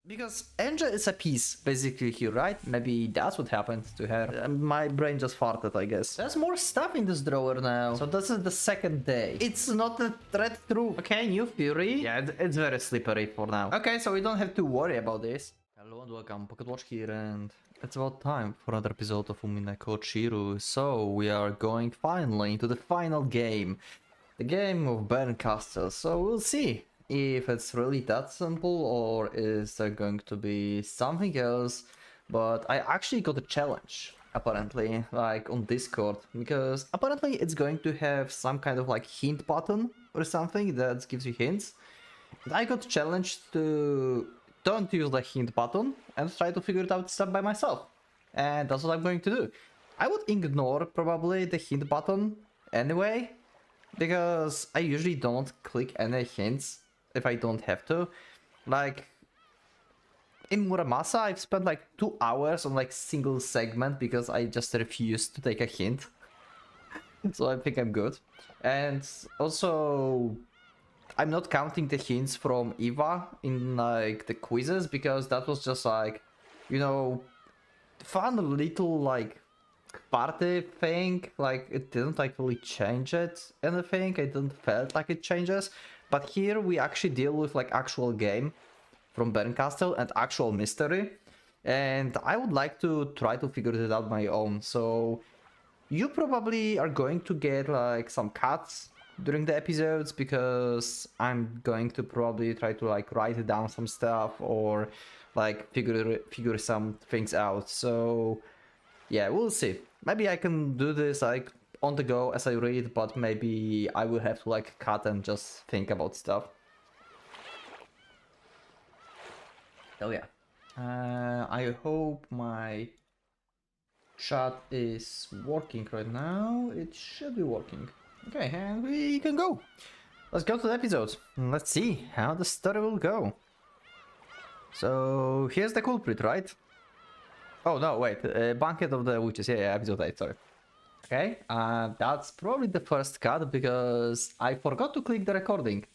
Because Anja is a piece, basically, here, right? Maybe that's what happened to her. My brain just farted, I guess. There's more stuff in this drawer now. So this is the second day. It's not a threat through. Okay, new Fury. Yeah, it's very slippery for now. Okay, so we don't have to worry about this. Hello and welcome, PocketWatch here, and it's about time for another episode of Umineko Chiru. So we are going finally into the final game. The game of Burn Castle. So we'll see if it's really that simple or is there going to be something else. But I actually got a challenge apparently, like on Discord, because apparently it's going to have some kind of like hint button or something that gives you hints. And I got challenged to don't use the hint button and try to figure it out stuff by myself, and that's what I'm going to do. I would ignore probably the hint button anyway, because I usually don't click any hints if I don't have to. Like in Muramasa, I've spent like 2 hours on like single segment because I just refused to take a hint. So I think I'm good. And also, I'm not counting the hints from Eva in like the quizzes, because that was just like, you know, fun little like party thing. Like it didn't like really change anything. It didn't felt like it changes. But here we actually deal with like actual game from Burn Castle and actual mystery, and I would like to try to figure it out my own. So you probably are going to get like some cuts during the episodes, because I'm going to probably try to like write down some stuff or like figure some things out. So yeah, we'll see. Maybe I can do this like on the go as I read, but maybe I will have to like cut and just think about stuff. Hell yeah. I hope my chat is working right now. It should be working. Okay, and we can go. Let's go to the episode. Let's see how the story will go. So here's the culprit, right? Oh no, wait. Banquet of the Witches. Yeah, episode 8, sorry. Okay, that's probably the first cut because I forgot to click the recording.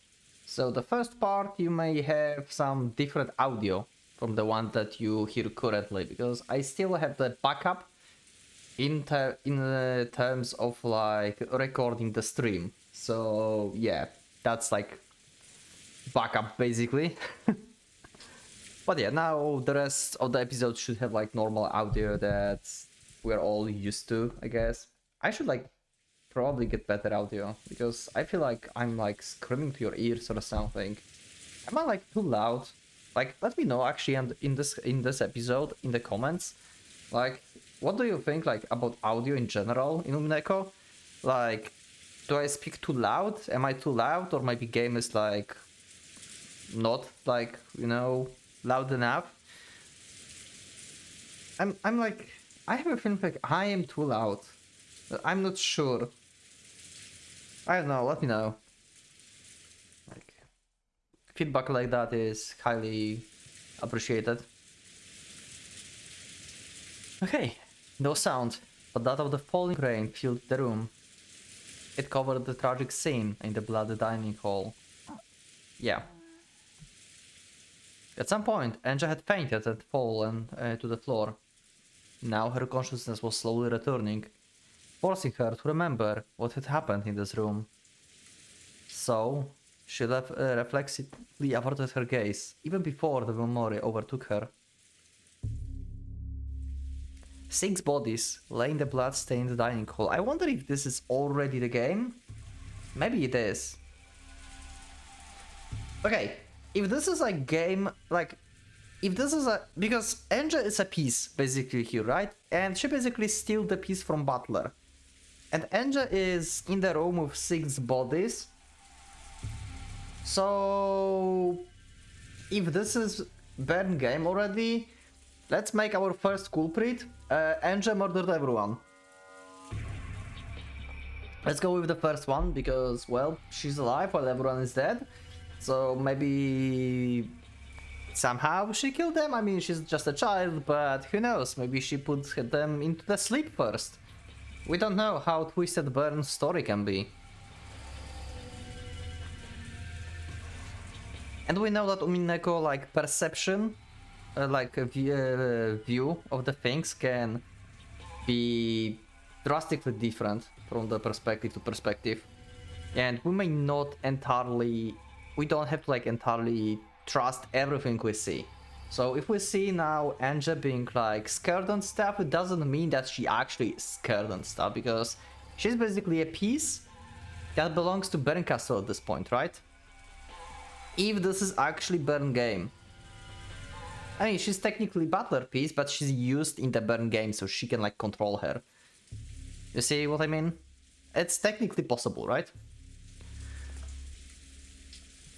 So the first part, you may have some different audio from the one that you hear currently, because I still have the backup in terms of like recording the stream. So yeah, that's like backup basically. But yeah, now the rest of the episode should have like normal audio that we're all used to, I guess. I should like probably get better audio, because I feel like I'm like screaming to your ears or something. Am I like too loud? Like, let me know actually, and in this episode in the comments, like, what do you think like about audio in general in Umineko? Like, do I speak too loud? Am I too loud, or maybe game is like not like, you know, loud enough? I'm like, I have a feeling like I am too loud. I'm not sure. I don't know, let me know. Like, feedback like that is highly appreciated. Okay, no sound, but that of the falling rain filled the room. It covered the tragic scene in the bloody dining hall. Yeah. At some point, Anja had fainted and fallen to the floor. Now her consciousness was slowly returning, forcing her to remember what had happened in this room. So, she reflexively averted her gaze, even before the memory overtook her. 6 bodies lay in the blood-stained dining hall. I wonder if this is already the game? Maybe it is. Okay, if this is a game, like, if this is a... because Anja is a piece, basically, here, right? And she basically steals the piece from Butler. And Anja is in the room with 6 bodies. So... if this is Burn game already, let's make our first culprit. Anja murdered everyone. Let's go with the first one, because, well, she's alive while everyone is dead. So maybe somehow she killed them. I mean, she's just a child, but who knows? Maybe she put them into the sleep first. We don't know how twisted Burn's story can be. And we know that Umineko, like, perception like a view of the things can be drastically different from the perspective to perspective, and we may not entirely, we don't have to like entirely trust everything we see. So if we see now Anja being like scared and stuff, it doesn't mean that she actually is scared and stuff, because she's basically a piece that belongs to Baron Castle at this point, right? If this is actually Baron game. I mean, she's technically Butler piece, but she's used in the Baron game, so she can like control her. You see what I mean? It's technically possible, right?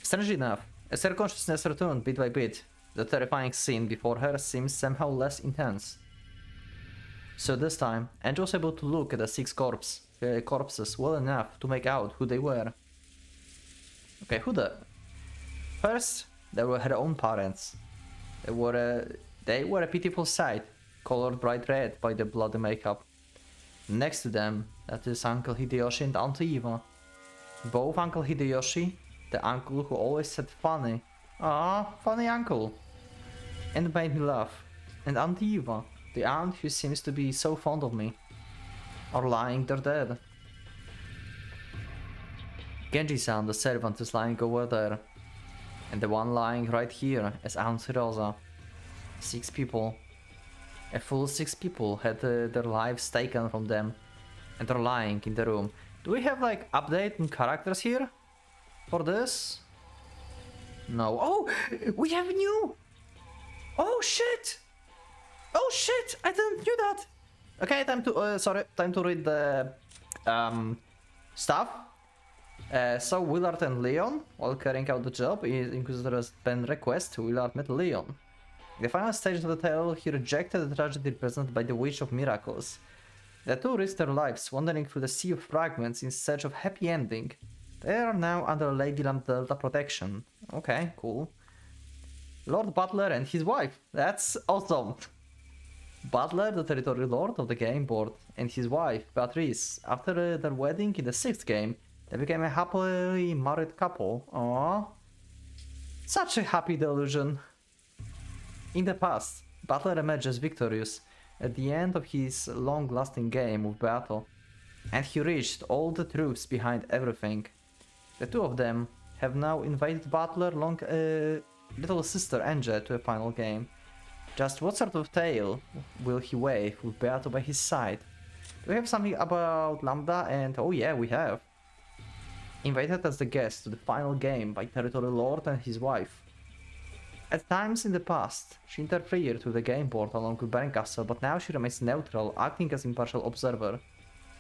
Strangely enough, as her consciousness returned bit by bit, the terrifying scene before her seemed somehow less intense. So this time, Angel was able to look at the 6 corpses well enough to make out who they were. Okay, who the... First, there were her own parents. They were a pitiful sight, colored bright red by the bloody makeup. Next to them, that is Uncle Hideyoshi and Auntie Eva. Both Uncle Hideyoshi, the uncle who always said funny, "Ah, funny uncle," and made me laugh, and Auntie Eva, the aunt who seems to be so fond of me, are lying there dead. Genji-san, the servant, is lying over there, and the one lying right here is Aunt Rosa. 6 people. A full 6 people had their lives taken from them, and are lying in the room. Do we have like update on characters here for this? No. Oh, we have new. Oh shit! Oh shit! I didn't do that. Okay, time to time to read the stuff. So Willard and Leon, while carrying out the job, Inquisitor's been request, Willard met Leon. In the final stage of the tale, he rejected the tragedy presented by the Witch of Miracles. The two risked their lives, wandering through the sea of fragments in search of happy ending. They are now under Lady Lamp Delta protection. Okay, cool. Lord Butler and his wife. That's awesome. Butler, the territory lord of the game board, and his wife, Beatrice, after their wedding in the 6th game, they became a happily married couple. Aww. Such a happy delusion. In the past, Butler emerges victorious at the end of his long-lasting game with Beato, and he reached all the truths behind everything. The two of them have now invited Butler little sister Anja to a final game. Just what sort of tale will he wave with Beato by his side? Do we have something about Lambda? And oh yeah, we have. Invited as the guest to the final game by Territory Lord and his wife. At times in the past, she interfered with the game board along with Baron Castle, but now she remains neutral, acting as impartial observer.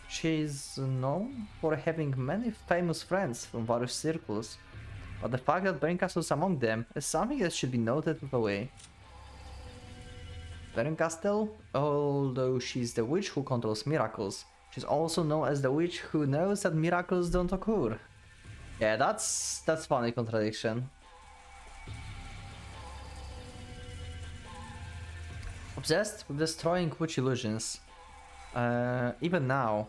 She is known for having many famous friends from various circles, but the fact that Baron Castle is among them is something that should be noted with a way. Baron Castle, although she's the witch who controls miracles, she's also known as the witch who knows that miracles don't occur. Yeah, that's funny contradiction. Obsessed with destroying witch illusions. Even now.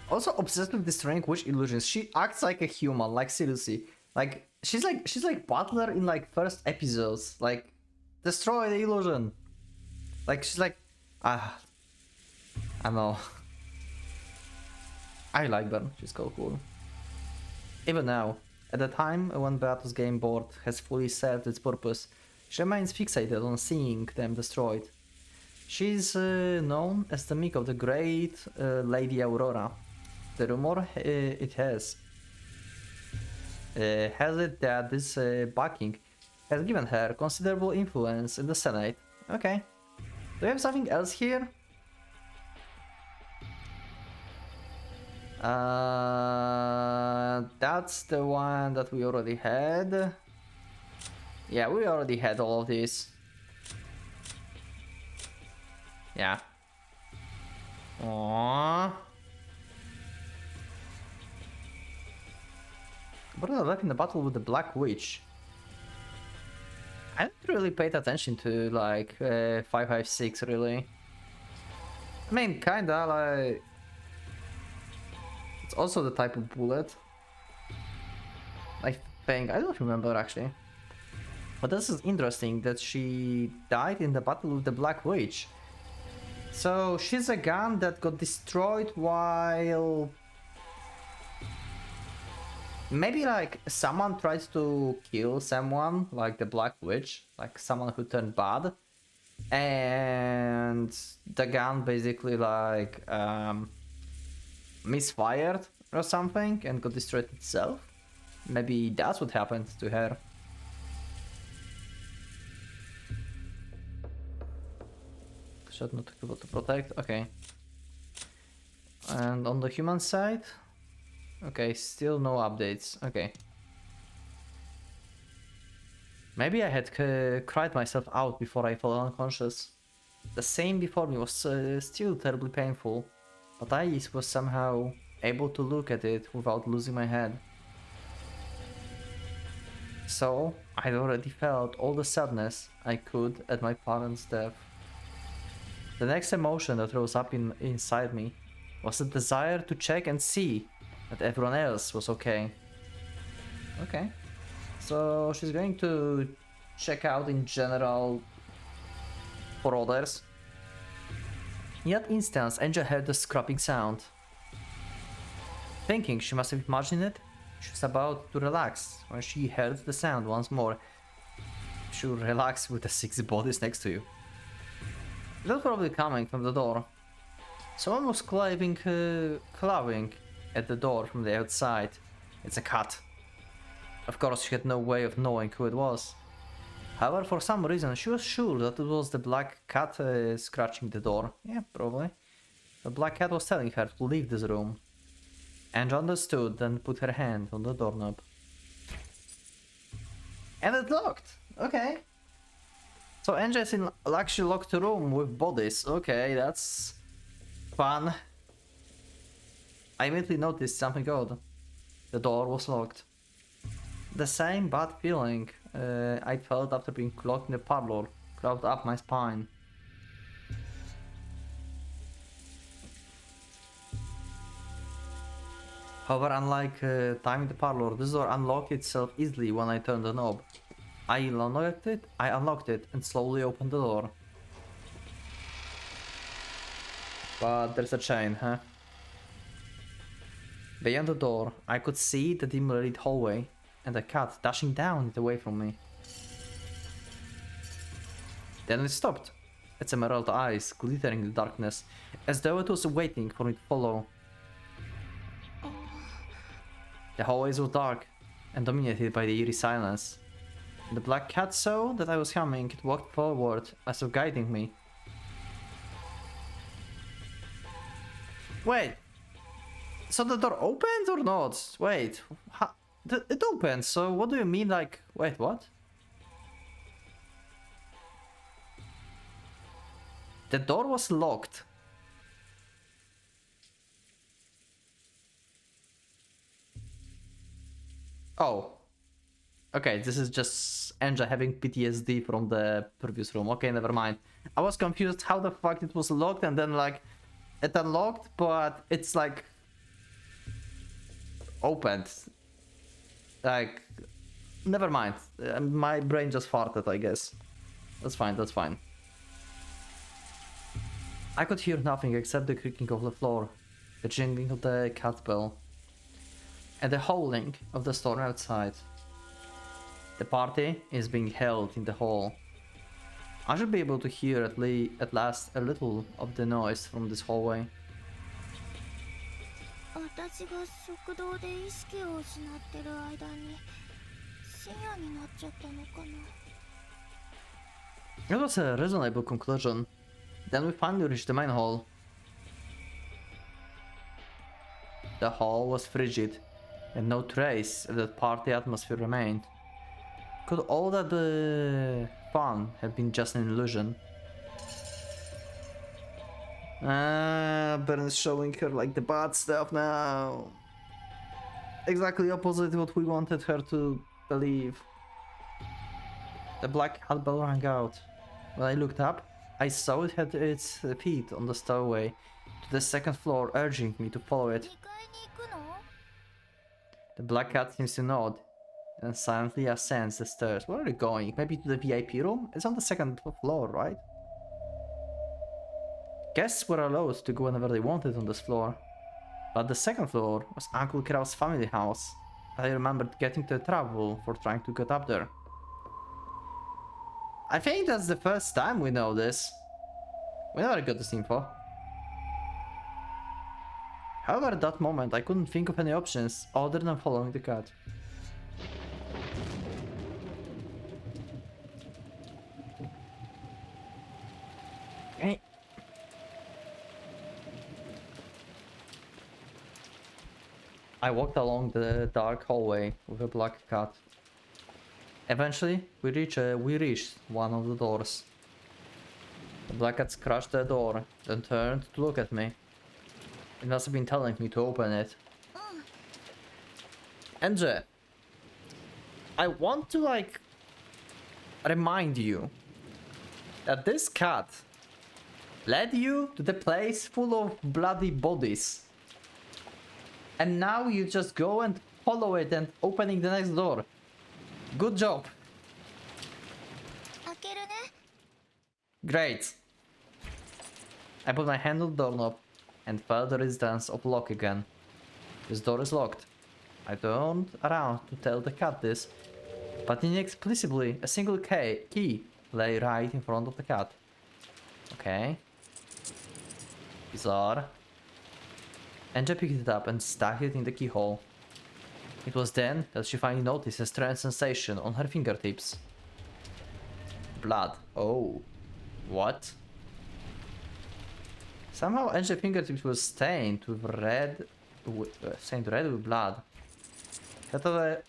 Also obsessed with destroying witch illusions. She acts like a human, like seriously. Like she's like Butler in like first episodes. Like destroy the illusion. Like she's like I know. I like her, she's cool. Even now, at the time when Beato's game board has fully served its purpose, she remains fixated on seeing them destroyed. She's known as the Meek of the Great Lady Aurora. The rumor has it that this backing has given her considerable influence in the Senate. Okay. Do we have something else here? That's the one that we already had. Yeah, we already had all of these. Yeah. Aww. Brother left in the battle with the Black Witch. I didn't really paid attention to like 556 really. I mean, kinda like. It's also the type of bullet. I think, I don't remember actually. But this is interesting that she died in the battle with the Black Witch. So she's a gun that got destroyed while... Maybe like someone tries to kill someone, like the Black Witch, like someone who turned bad. And the gun basically like misfired or something and got destroyed itself. Maybe that's what happened to her. Shot not able to protect, okay. And on the human side, okay, still no updates, okay. Maybe I had cried myself out before I fell unconscious. The same before me was still terribly painful, but I was somehow able to look at it without losing my head. So, I'd already felt all the sadness I could at my parents' death. The next emotion that rose up inside me was a desire to check and see that everyone else was okay. Okay. So she's going to check out in general for others. In that instance, Angel heard the scraping sound. Thinking she must have imagined it, she was about to relax when she heard the sound once more. She would relax with the 6 bodies next to you. It was probably coming from the door. Someone was clawing at the door from the outside. It's a cat. Of course, she had no way of knowing who it was. However, for some reason, she was sure that it was the black cat scratching the door. Yeah, probably. The black cat was telling her to leave this room. Angie understood, then put her hand on the doorknob. And it locked! Okay. So Angie is in actually locked room with bodies. Okay, that's fun. I immediately noticed something odd. The door was locked. The same bad feeling I felt after being locked in the parlor crawled up my spine. However, unlike time in the parlor, this door unlocked itself easily when I turned the knob. I unlocked it and slowly opened the door. But there's a chain, huh? Beyond the door, I could see the dimly lit hallway and a cat dashing down it away from me. Then it stopped, its emerald eyes glittering in the darkness, as though it was waiting for me to follow. The hallways were dark and dominated by the eerie silence. The black cat saw that I was coming. It walked forward as if guiding me. Wait, so the door opened or not? Wait, it opened, so what do you mean, like, wait, what? The door was locked. Oh. Okay, this is just Angel having PTSD from the previous room. Okay, never mind. I was confused how the fuck it was locked and then like it unlocked, but it's like opened. Like, never mind. My brain just farted, I guess. That's fine, that's fine. I could hear nothing except the creaking of the floor, the jingling of the cat bell, and the howling of the storm outside. The party is being held in the hall. I should be able to hear at last a little of the noise from this hallway. It was a reasonable conclusion. Then we finally reached the main hall. The hall was frigid, and no trace of that party atmosphere remained. Could all that fun have been just an illusion? Baron's showing her like the bad stuff now. Exactly opposite what we wanted her to believe. The black cat bell rang out. When I looked up, I saw it had its feet on the stairway to the second floor, urging me to follow it. The black cat seems to nod. and silently ascends the stairs. Where are you going? Maybe to the VIP room? It's on the second floor, right? Guests were allowed to go whenever they wanted on this floor. But the second floor was Uncle Krau's family house. I remembered getting into trouble for trying to get up there. I think that's the first time we know this. We never got this info. However, at that moment, I couldn't think of any options other than following the cat. Okay. I walked along the dark hallway with a black cat. Eventually, we reached one of the doors. The black cat scratched the door, then turned to look at me. It must have been telling me to open it. Enge, I want to remind you that this cat led you to the place full of bloody bodies. And now you just go and follow it and opening the next door. Good job. Great. I put my hand on the doorknob and felt the resistance of lock again. This door is locked. I turned around to tell the cat this, but inexplicably a single key lay right in front of the cat. Okay. Bizarre. Anja picked it up and stuck it in the keyhole. It was then that she finally noticed a strange sensation on her fingertips. Blood. Oh. What? Somehow Anja's fingertips were stained red with blood. She let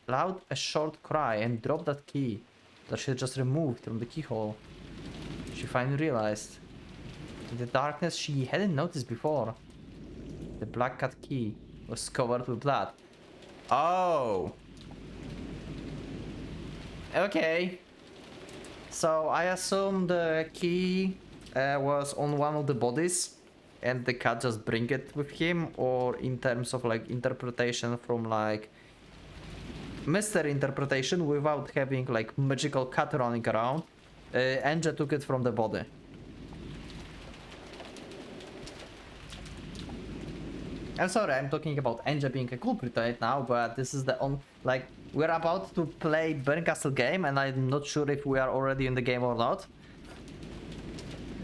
a short cry and dropped that key that she had just removed from the keyhole. She finally realized, in the darkness she hadn't noticed before, the black cat key was covered with blood. Oh! Okay. So I assume the key was on one of the bodies and the cat just bring it with him, or in terms of interpretation from mystery interpretation without having magical cat running around, Anja took it from the body. I'm sorry, I'm talking about Anja being a culprit right now, but this is the we're about to play Burn Castle game, and I'm not sure if we are already in the game or not.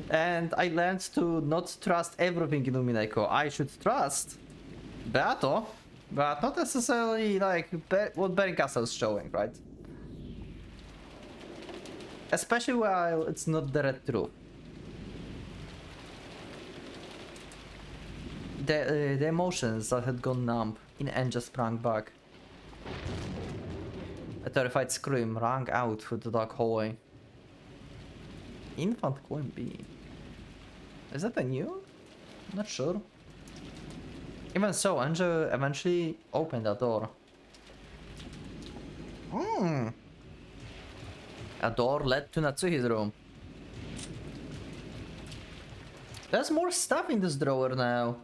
And I learned to not trust everything in Umineko. I should trust Beato, but not necessarily what Burn Castle is showing, right? Especially while it's not the red truth. The emotions that had gone numb in Anja sprang back. A terrified scream rang out through the dark hallway. Infant Queen Bee. Is that a new? Not sure. Even so, Anja eventually opened that door. A door led to Natsuhi's room. There's more stuff in this drawer now.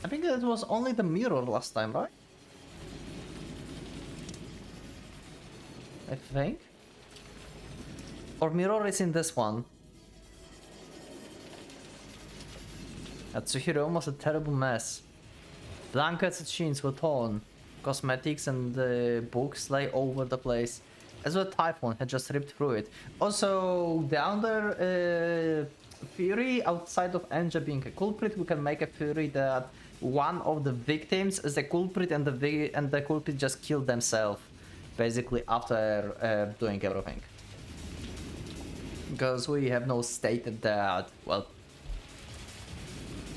I think that was only the mirror last time, right? I think. Or mirror is in this one. Natsuhi's room was a terrible mess. Blankets and sheets were torn. Cosmetics and books lay over the place, as though a typhoon had just ripped through it. Also, the other theory outside of Anja being a culprit, we can make a theory that one of the victims is the culprit and the culprit just killed themselves, basically after doing everything. Because we have no stated that, well,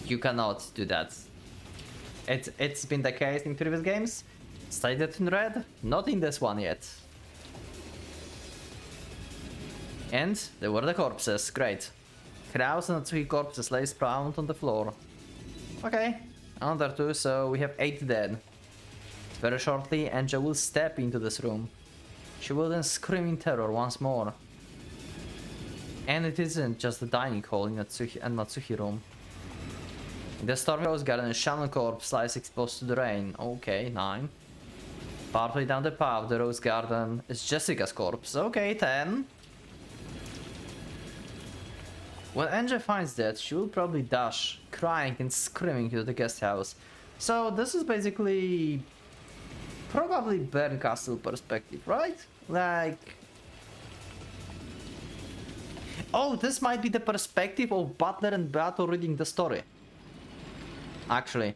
you cannot do that. It's been the case in previous games, stated in red, not in this one yet. And there were the corpses, great. Kraus and 3 corpses lay sprawled on the floor. Okay, another 2, so we have 8 dead. Very shortly, Anja will step into this room. She will then scream in terror once more. And it isn't just the dining hall in Natsuhi room. In the stormy rose garden, a Shannon corpse lies exposed to the rain. Okay, 9. Partway down the path, the Rose Garden is Jessica's corpse. Okay, 10. When Angel finds that, she will probably dash, crying and screaming to the guest house. So this is basically probably Berncastle perspective, right? Like, oh, this might be the perspective of Butler and Beato reading the story. Actually,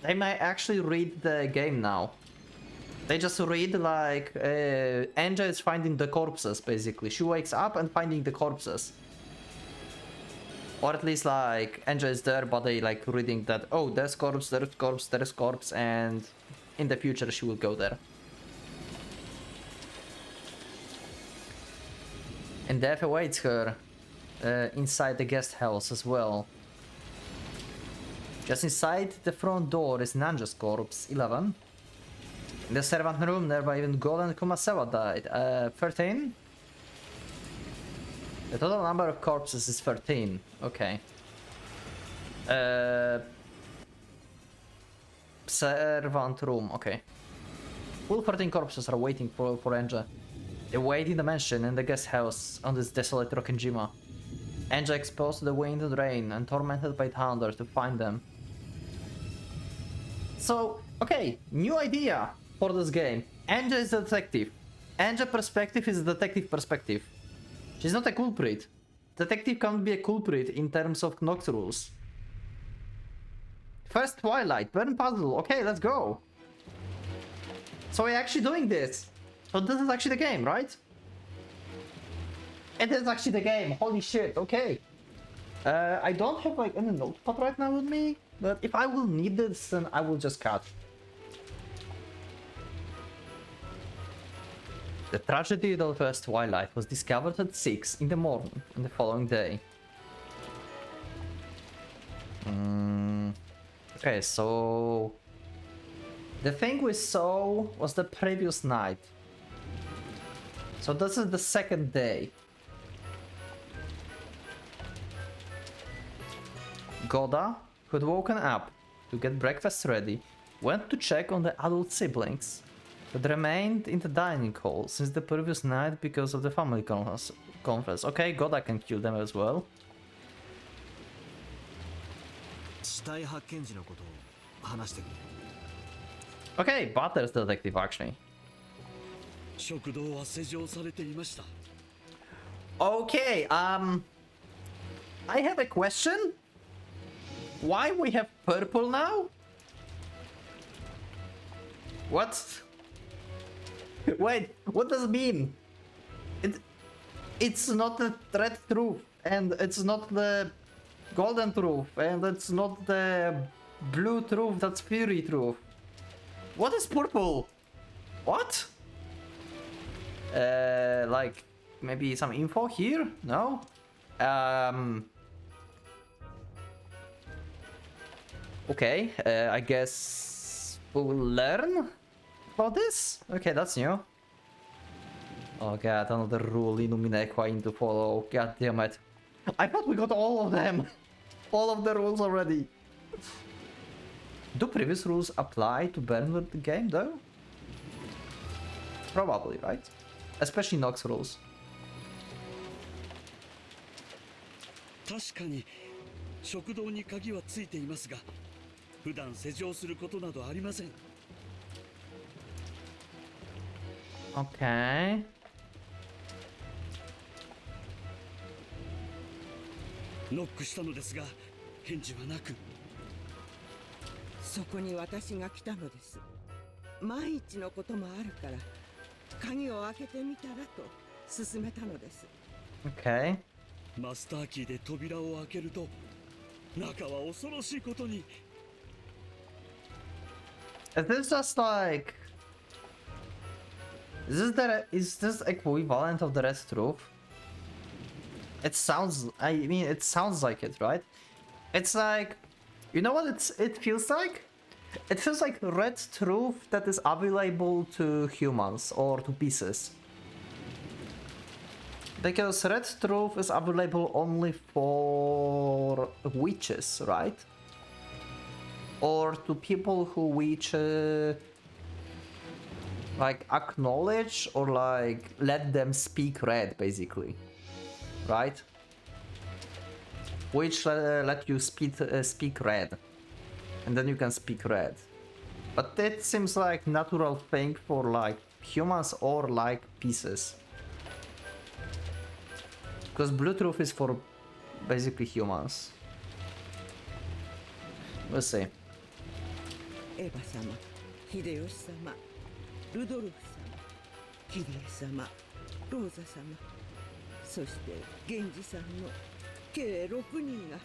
they might actually read the game now. They just read like Angel is finding the corpses. Basically, she wakes up and finding the corpses. Or at least like Angel is there, but they like reading that, oh, there's corpse, there's corpse, there's corpse, and in the future she will go there. And death awaits her inside the guest house as well. Just inside the front door is Nanja's corpse, 11. In the servant room nearby even Gold and Kumasawa died, 13. The total number of corpses is 13. Okay. Servant room. Okay. Full 14 corpses are waiting for Anja. They wait in the mansion and the guest house on this desolate Rokkenjima. Anja exposed to the wind and rain and tormented by thunder to find them. So, okay, new idea for this game. Anja is the detective. Anja perspective is the detective perspective. She's not a culprit. Detective can't be a culprit in terms of Nox rules. First Twilight, burn puzzle. Okay, let's go. So we're actually doing this. So this is actually the game, right? It is actually the game. Holy shit. Okay. I don't have like any notepad right now with me, but if I will need this, then I will just cut. The tragedy of the first Twilight was discovered at 6 in the morning on the following day. Okay, so the thing we saw was the previous night. So this is the second day. Goda, who had woken up to get breakfast ready, went to check on the adult siblings, but remained in the dining hall since the previous night because of the family conference. Okay, Goda can kill them as well. Okay, Butler's the detective actually. Okay, I have a question. Why we have purple now? What? Wait, what does it mean? It's not the red truth, and it's not the golden truth, and it's not the blue truth, that's fury truth. What is purple? What? Like, maybe some info here? No? Okay, I guess we will learn about this? Okay, that's new. Oh god, another rule in Umineko I need to follow. God damn it. I thought we got all of them. All of the rules already. Do previous rules apply to burn with the game though? Probably, right? Especially Nox rules. 確かに食堂に鍵はついていますが、普段施錠することなどありません。Okay. ノックしたのですが、返事はなく。そこに私が来たのです。万一のこともあるから、鍵を開けてみたらと勧めたのです。Okay. マスターキーで扉を開けると、中は恐ろしいことに。Is this just like... Is this equivalent of the red truth? It sounds... I mean, it sounds like it, right? It's like... You know what it feels like? It feels like red truth that is available to humans or to pieces. Because red truth is available only for witches, right? Or to people who witch... like acknowledge or like let them speak red, basically, right? Which let you speak red, and then you can speak red. But it seems like natural thing for like humans or like pieces, because Bluetooth is for basically humans. We'll see. エヴァ様、秀吉様、ルドルフ様、キリエ様、ローザ様、そして源氏さんの計6人が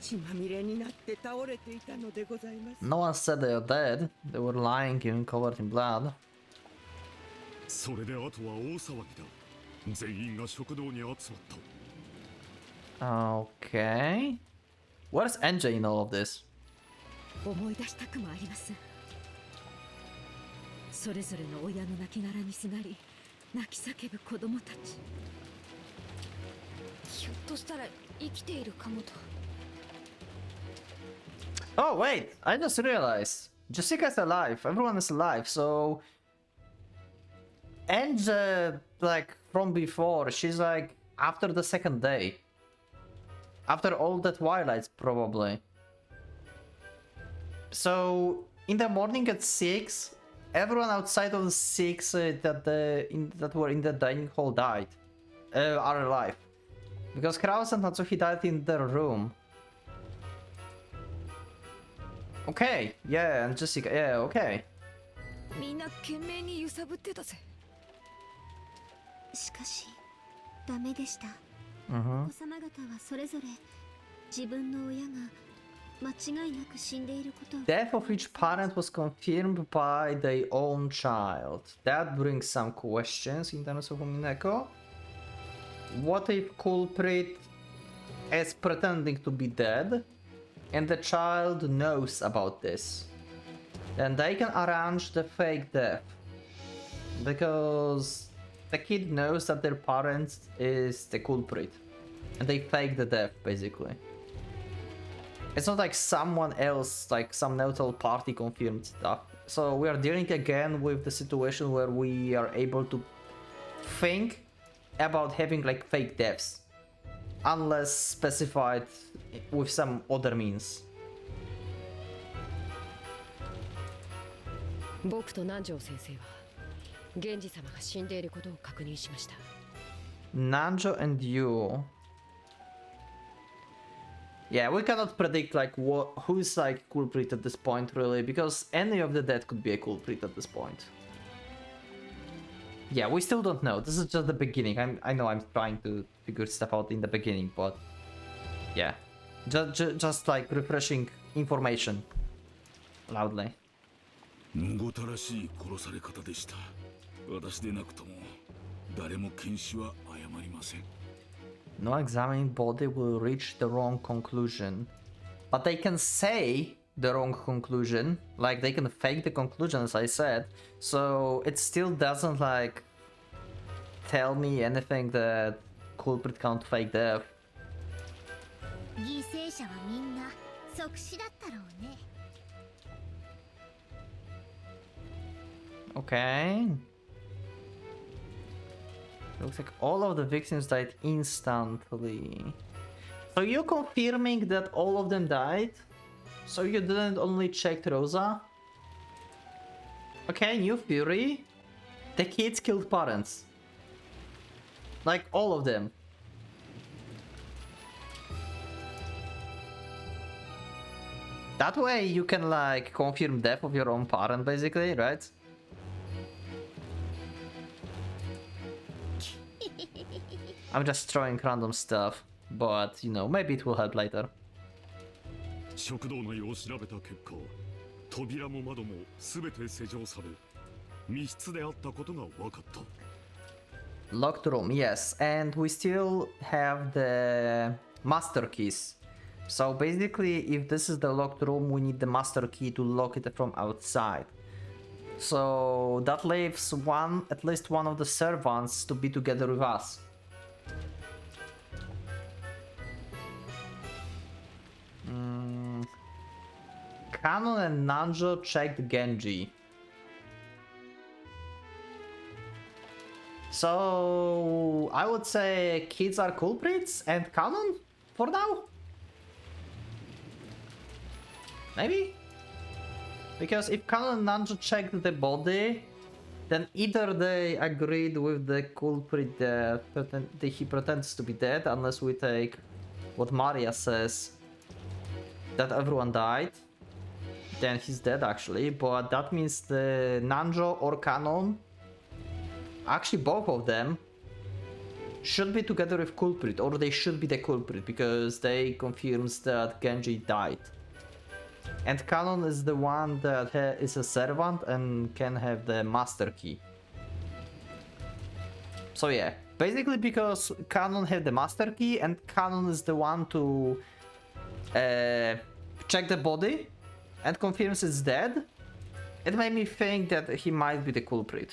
血まみれになって倒れていたのでございます。 No one said they are dead. They were lying and covered in blood. それであとは大騒ぎだ。全員が食堂に集まった。 Okay. Where's NJ in all of this? 思い出したくもあります。それぞれの親の亡骸にすがり泣き叫ぶ子供たち。ひょっとしたら生きているかもと。 Oh wait, I just realized. Jessica's alive. Everyone is alive. So NJ, like from before, she's like after the second day. After all the twilights, probably. So in the morning at 6, everyone outside of the 6 that were in the dining hall died, are alive, because Kraus and Natsuki died in their room. Okay, yeah, and Jessica, yeah, okay. みんな懸命に揺さぶってたぜ。しかしダメでした。 Mm-hmm. お子様方はそれぞれ自分の親が間違いなく死んでいることを。 Death of each parent was confirmed by their own child. That brings some questions in terms of Umineko. What if culprit is pretending to be dead and the child knows about this? Then they can arrange the fake death, because the kid knows that their parent is the culprit and they fake the death, basically. It's not like someone else, like some neutral party confirmed stuff. So we are dealing again with the situation where we are able to think about having like fake deaths, unless specified with some other means. 僕と南條先生は源氏様が死んでいることを確認しました。 Nanjo and you. Yeah, we cannot predict like who's like culprit at this point really, because any of the dead could be a culprit at this point. Yeah, we still don't know. This is just the beginning. I know I'm trying to figure stuff out in the beginning, but yeah, just like refreshing information loudly. むごたらしい殺され方でした。私でなくとも誰も検視は誤りません。 No examining body will reach the wrong conclusion, but they can say the wrong conclusion, like they can fake the conclusion, as I said, so it still doesn't like tell me anything that culprit can't fake death. 犠牲者はみんな即死だったろうね。 Okay. Looks like all of the victims died instantly. So you're confirming that all of them died? So you didn't only check Rosa? Okay, new theory. The kids killed parents. Like all of them. That way you can like confirm death of your own parent basically, right? I'm just throwing random stuff, but you know, maybe it will help later. 食堂内を調べた結果、扉も窓もすべて施錠され、密室であったことが分かった。 Locked room, yes, and we still have the master keys. So basically, if this is the locked room, we need the master key to lock it from outside. So that leaves at least one of the servants to be together with us. Kanon and Nanjo checked Genji. So I would say kids are culprits and canon for now. Maybe? Because if Canon and Nanjo checked the body, then either they agreed with the culprit that he pretends to be dead, unless we take what Maria says, that everyone died, then he's dead actually, but that means the Nanjo or Canon, actually both of them, should be together with culprit, or they should be the culprit, because they confirms that Genji died. And Canon is the one that is a servant and can have the master key. So yeah, basically because Canon have the master key and Canon is the one to check the body and confirms it's dead, it made me think that he might be the culprit.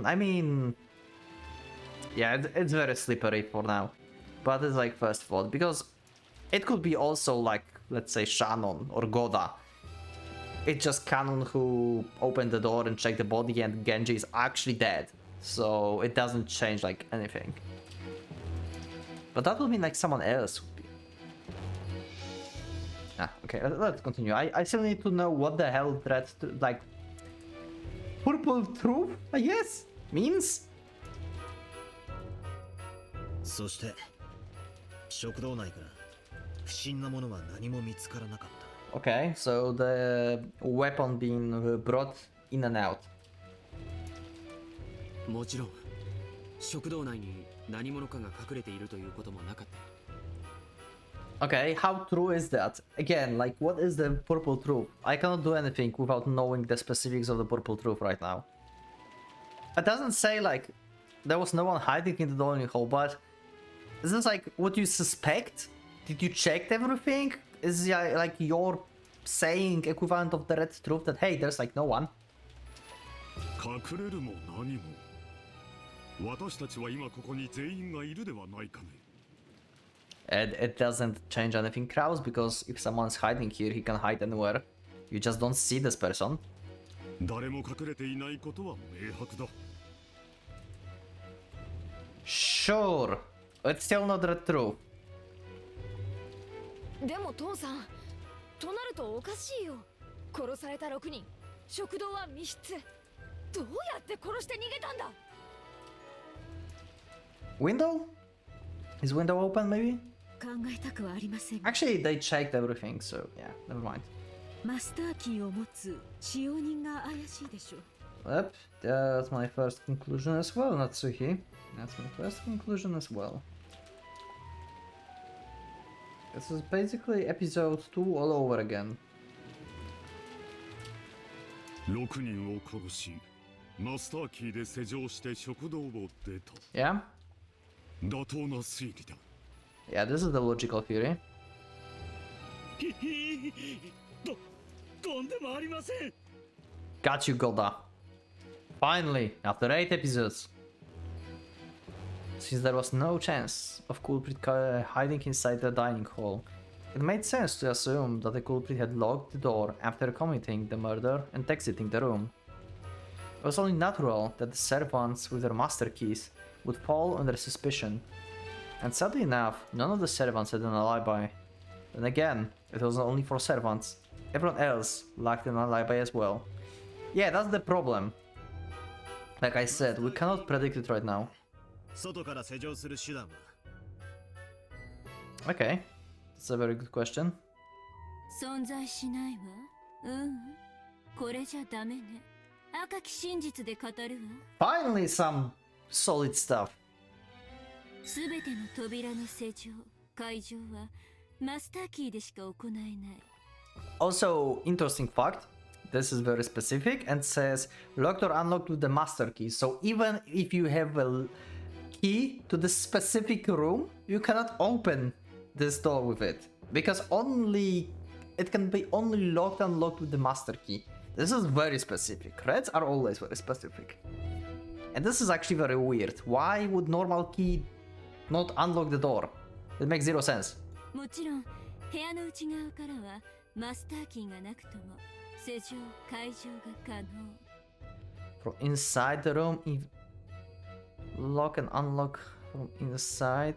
I mean, yeah, it's very slippery for now, but it's like first thought, because it could be also like, let's say, Shannon or Goda. It's just Canon who opened the door and checked the body and Genji is actually dead, so it doesn't change like anything. But that would mean like someone else would be. Okay, let's continue. I still need to know what the hell that, like, purple truth, I guess, means? そして食堂内から不審なものは何も見つからなかった。 Okay, so the weapon being brought in and out. もちろん食堂内に何者かが隠れているということもなかったよ。 Okay, how true is that? Again, like, what is the purple truth? I cannot do anything without knowing the specifics of the purple truth right now. It doesn't say, like, there was no one hiding in the dining hall, but is this, like, what you suspect? Did you check everything? Is it, like, your saying equivalent of the red truth that, hey, there's, like, no one? 隠れるも何も私たちは今ここに全員がいるではないかね。 And it doesn't change anything, Kraus, because if someone's hiding here, he can hide anywhere. You just don't see this person. 誰も隠れていないことは明白だ。 Sure, it's still not the truth. でも父さん、となるとおかしいよ。殺された6人、食堂は密室。どうやって殺して逃げたんだ？ Window? Is window open, maybe? 考えたくはありません。 Actually, they checked everything, so yeah, never mind. マスターキーを持つ使用人が怪しいでしょう。 Yep, that's my first conclusion as well, Natsuhi. That's my first conclusion as well. This is basically episode 2 all over again. 6人を殺し、マスターキーで施錠して食堂を出た。 Yeah? 妥当な推理だ。 Yeah, this is the logical theory. とんでもありません。 Got you, Golda. Finally, after 8 episodes. Since there was no chance of culprit hiding inside the dining hall, it made sense to assume that the culprit had locked the door after committing the murder and exiting the room. It was only natural that the servants with their master keys would fall under suspicion. And sadly enough, none of the servants had an alibi. Then again, it was only for servants. Everyone else lacked an alibi as well. Yeah, that's the problem. Like I said, we cannot predict it right now. 外から施錠する手段は Okay, that's a very good question. 存在しないわ。これじゃダメね。赤き真実で語るわ。 Finally, some solid stuff. すべての扉の施錠、解錠はマスターキーでしか行えない。 Also, interesting fact, this is very specific and says locked or unlocked with the master key. So even if you have a key to the specific room, you cannot open this door with it. Because it can be only locked and unlocked with the master key. This is very specific. Reds are always very specific. And this is actually very weird. Why would normal key not unlock the door? It makes zero sense. もちろん部屋の内側からはマスターキーがなくとも施錠解錠が可能。 From inside the room, lock and unlock from inside,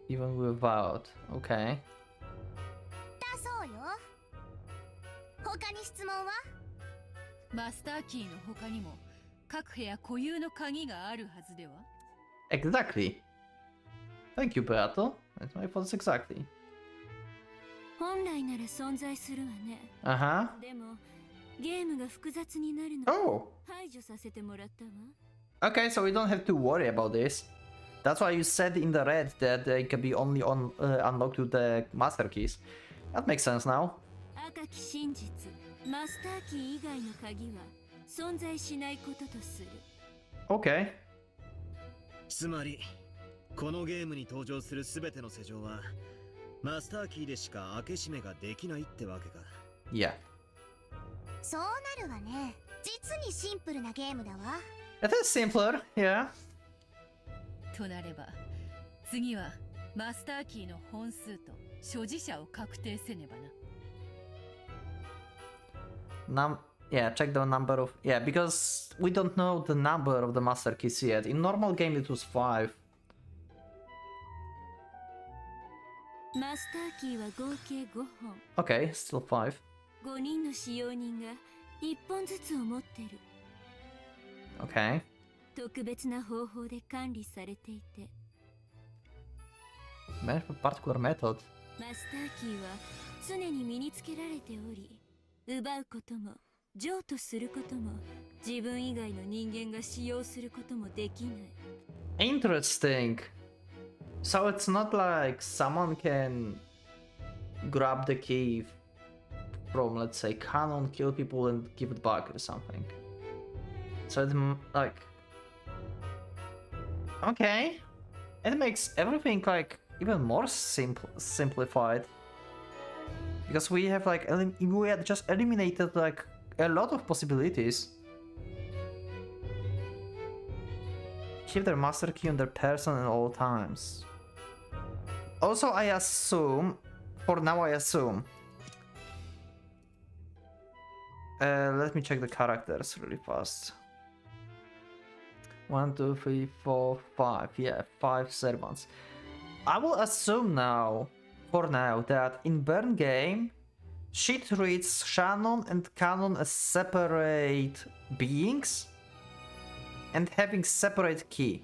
even without. Okay. だそうよ。他に質問は？マスターキーの他にも各部屋固有の鍵があるはずでは？ Exactly. Thank you, Beato. That's my thoughts exactly. 本来なら存在するわね。Uh-huh. でもゲームが複雑になるの。 Oh. 排除させてもらったわ。 Okay, so we don't have to worry about this. That's why you said in the red that they can be only unlocked with the master keys. That makes sense now. 赤き真実、マスターキー以外の鍵は存在しないこととする。 Okay. つまりこのゲームに登場する全ての施錠はマスターキーでしか開け閉めができないってわけか。 Yeah. そうなるわね。実にシンプルなゲームだわ。It is simpler, yeah. となれば次はマスターキーの本数と所持者を確定せねばな。Yeah, check the number of... Yeah, because we don't know the number of the master keys yet. In normal game it was 5. マスターキーは合計5本。 Okay, still 5. 5人の使用人が1本ずつを持ってる。 Okay. 特別な方法で管理されていて。 Particular method. マスターキーは常に身につけられており、奪うことも譲渡することも自分以外の人間が使用することもできない。 Interesting. So it's not like someone can grab the key from, let's say, Canon, kill people and give it back or something. So it's like... Okay. It makes everything like even more simplified. Because we have like, we had just eliminated like a lot of possibilities. Keep their master key on their person at all times. Also, I assume, for now I assume. Let me check the characters really fast. 1, 2, 3, 4, 5. Yeah, 5 servants. I will assume now, for now, that in Burn game, she treats Shannon and Canon as separate beings and having separate key.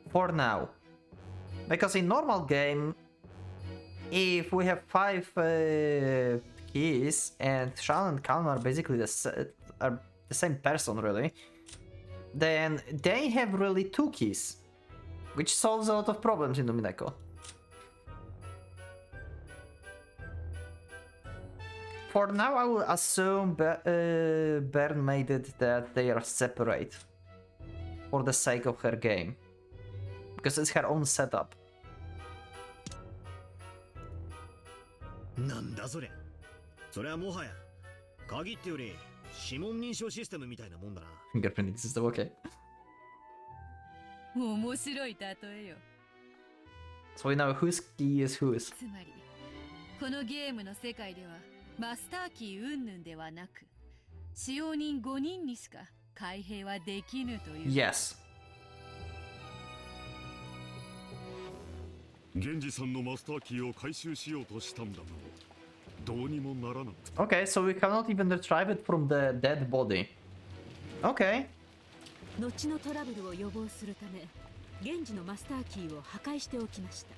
For now. Because in normal game, if we have 5 keys and Shannon and Canon are basically the same person really, then they have really 2 keys, which solves a lot of problems in Umineko. For now, I will assume Bern made it that they are separate for the sake of her game, because it's her own setup. なんだそれ。それはもはや鍵ってより指紋認証システムみたいなもんだな。 Fingerprint system, okay. 面白い例えよ。 So we know whose key is whose. つまりこのゲームの世界ではマスターキー云々ではなく使用人5人にしか開閉はできぬという。 Yes. 源氏さんのマスターキーを回収しようとしたんだがどうにもならなかった。 Okay, so we cannot even retrieve it from the dead body. Okay. 後のトラブルを予防するため源氏のマスターキーを破壊しておきました。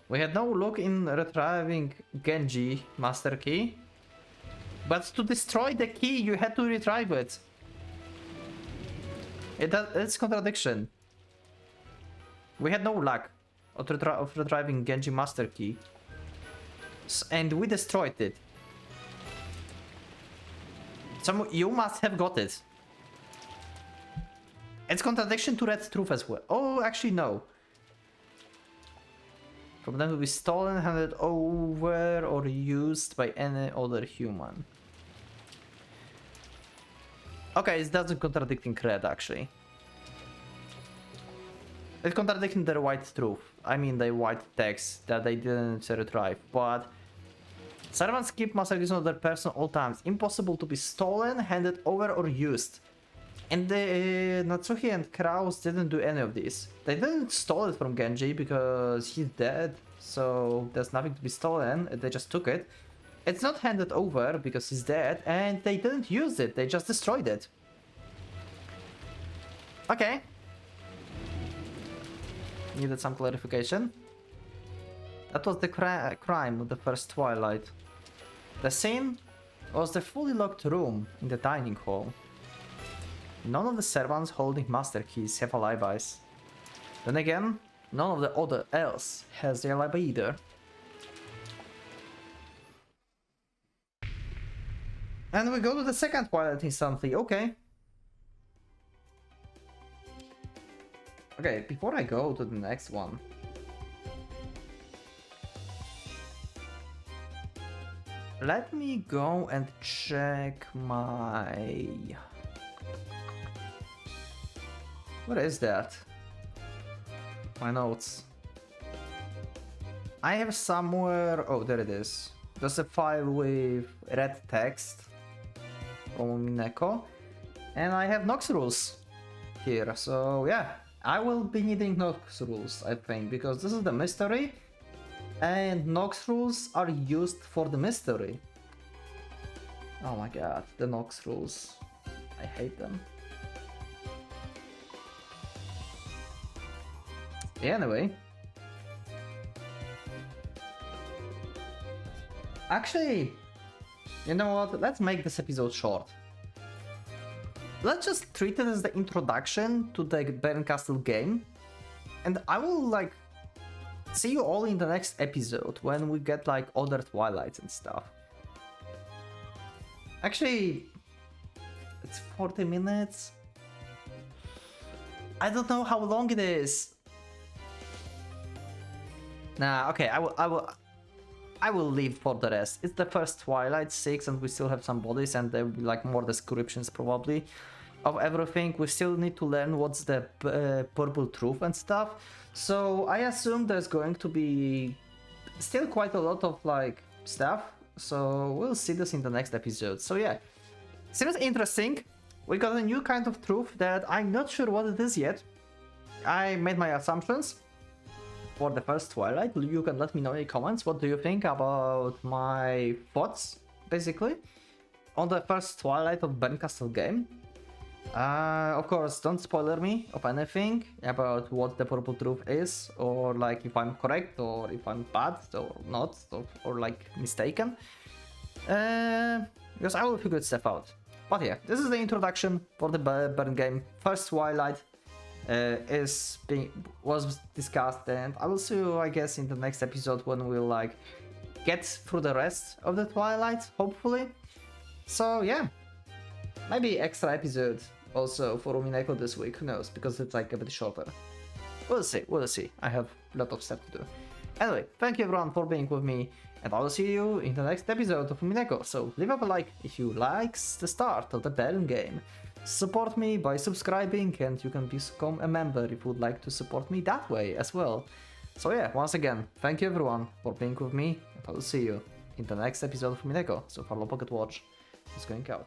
We had no luck in retrieving Genji master key, but to destroy the key you had to retrieve it. It's contradiction. We had no luck of retrieving Genji master key, and we destroyed it. So you must have got it. It's contradiction to Red Truth as well. Oh, actually no. From them to be stolen, handed over, or used by any other human. Okay, it doesn't contradicting red actually. It's contradicting their white truth. I mean the white text that they didn't retrieve, but servants keep master of their person all times. Impossible to be stolen, handed over, or used. And the Natsuki and Kraus didn't do any of this. They didn't steal it from Genji because he's dead, so there's nothing to be stolen. They just took it. It's not handed over because he's dead, and they didn't use it. They just destroyed it. Okay. Needed some clarification. That was the crime of the first Twilight. The scene was the fully locked room in the dining hall. None of the servants holding master keys have alibis. Then again, none of the other else has the alibi either. And we go to the second Twilight instantly, okay. Okay, before I go to the next one, let me go and check my... What is that? My notes. I have somewhere... Oh, there it is. There's a file with red text from Umineko. And I have Nox rules here, so yeah. I will be needing Nox rules, I think, because this is the mystery. And Nox rules are used for the mystery. Oh my god, the Nox rules. I hate them. Anyway. Actually, you know what? Let's make this episode short. Let's just treat it as the introduction to the Bernkastel game. And I will like see you all in the next episode when we get like other Twilights and stuff. Actually, it's 40 minutes. I don't know how long it is. Nah, okay, I will leave for the rest. It's the first Twilight 6 and we still have some bodies and there will be like more descriptions probably of everything. We still need to learn what's the purple truth and stuff. So I assume there's going to be still quite a lot of like stuff. So we'll see this in the next episode. So yeah, seems interesting. We got a new kind of truth that I'm not sure what it is yet. I made my assumptions for the first Twilight. You can let me know in the comments what do you think about my thoughts, basically, on the first Twilight of Bernkastel game. Of course, don't spoiler me of anything about what the purple truth is, or like if I'm correct, or if I'm bad, or not, or like mistaken. Because I will figure stuff out. But yeah, this is the introduction for the Bern game. First Twilight was discussed, and I will see you, I guess, in the next episode when we'll like get through the rest of the Twilight, hopefully. So yeah, maybe extra episode also for Umineko this week, who knows, because it's like a bit shorter. We'll see, I have a lot of stuff to do. Anyway, thank you everyone for being with me, and I will see you in the next episode of Umineko. So leave up a like if you like the start of the Bern game. Support me by subscribing, and you can become a member if you would like to support me that way as well. So yeah, once again, thank you everyone for being with me, and I will see you in the next episode of Umineko. So Farlow Pocket Watch is going out.